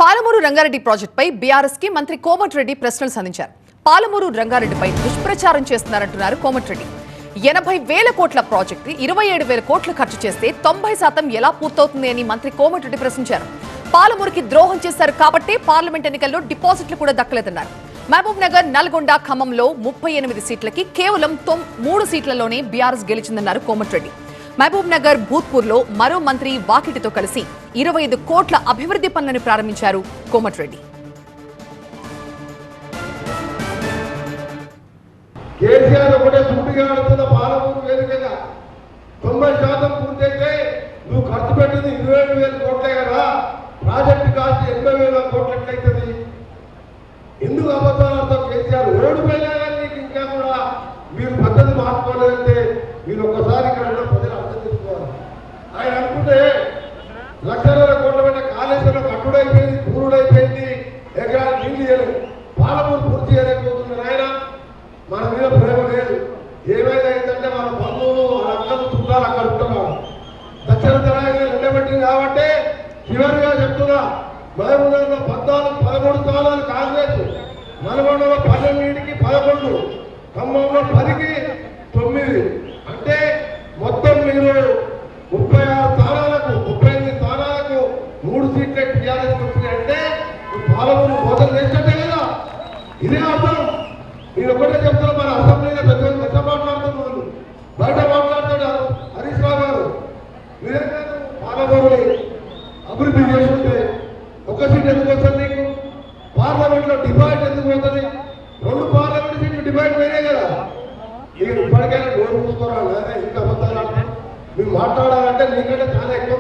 పాలమూరు రంగారెడ్డి ప్రాజెక్టుపై బీఆర్ఎస్ కి మంత్రి కోమటిరెడ్డి ప్రశ్నలు సంధించారు. పాలమూరు రంగారెడ్డిపై దుష్ప్రచారం చేస్తున్నారంటున్నారు కోమటిరెడ్డి. 80,000 కోట్ల ప్రాజెక్టు 27,000 కోట్లు ఖర్చు చేస్తే 90% ఎలా పూర్తవుతుంది అని మంత్రి కోమటిరెడ్డి ప్రశ్నించారు. పాలమూరుకి ద్రోహం చేశారు కాబట్టి పార్లమెంట్ ఎన్నికల్లో డిపాజిట్లు కూడా దక్కలేదన్నారు. మహబూబ్ నగర్, నల్గొండ, ఖమ్మంలో 38 సీట్లకి కేవలం 3 సీట్లలోనే బీఆర్ఎస్ గెలిచిందన్నారు కోమటిరెడ్డి. మహబూబ్ నగర్, భూత్పూర్లో మరో మంత్రి వాకిటితో కలిసి 25 కోట్ల అభివృద్ధి పనులను ప్రారంభించారు కోమటిరెడ్డి. కేసీఆర్ ఒకటే సూటిగా అడుగుతున్న పాలమూరు వేదికగా 90% పూర్తయితే నువ్వు ఖర్చు పెట్టింది 27,000 కోట్లే కదా, ప్రాజెక్టు కాస్ట్ 80,000 కోట్లు ఎట్లయితుంది? ఎందుకు అబద్ధాలతో కేసీఆర్ ఓడిపోయినా నీకు ఇంకా కూడా మీరు పద్ధతి మార్చుకోలేదంటే మీరు ఒక్కసారి ఇక్కడ ఉన్న ప్రజలు అర్థం చేసుకోవాలి. ఆయన అనుకుంటే 1,00,000 కోట్ల పెట్టే కాళేశ్వరం కట్టుడైపోయింది, పూరుడైపోయింది, ఎకరాలు నీళ్ళు చేయలేదు, పాలమూరు పూర్తి చేయలేకపోతున్నారు. ఆయన మన మీద ప్రేమ లేదు. ఏమైనా ఏంటంటే మన బంధువులు, మన అక్కలు, చుట్టాలు అక్కడ ఉంటున్నారు. దక్షిణ తెలంగాణ నిలబెట్టింది కాబట్టి చివరిగా చెప్తున్నా, మహబూబ్నగర్లో 13 స్థానాలు కాంగ్రెస్, నల్గొండలో 12కి 11, ఖమ్మంలో 10కి 9. అంటే మొత్తం మీరు 36 స్థానాలకు 38 స్థానాలకు 3 సీట్లే టీఆర్ఎస్ వచ్చినాయంటే పాలమూరు మోసం చేసినట్టే కదా. ఇదే అర్థం. నేను ఒకటే చెప్తున్నా, మన అసెంబ్లీలో పెద్ద మాట్లాడుతున్నారు, బయట మాట్లాడుతున్నారు. హరీష్ రావు గారు మీరే పాలమూరుని అభివృద్ధి చేసుకుంటే 1 సీట్ ఎందుకు వస్తుంది? నీకు పార్లమెంట్లో డిబేట్ ఎందుకు వస్తుంది? 2 పార్లమెంట్ సీట్లు డిబేట్ పోయినాయి కదా. మీరు ఇప్పటికైనా నోరు మూసుకోరా, ఇంకా అబద్ధాలు మీరు మాట్లాడాలంటే నీకంటే చాలా ఎక్కువ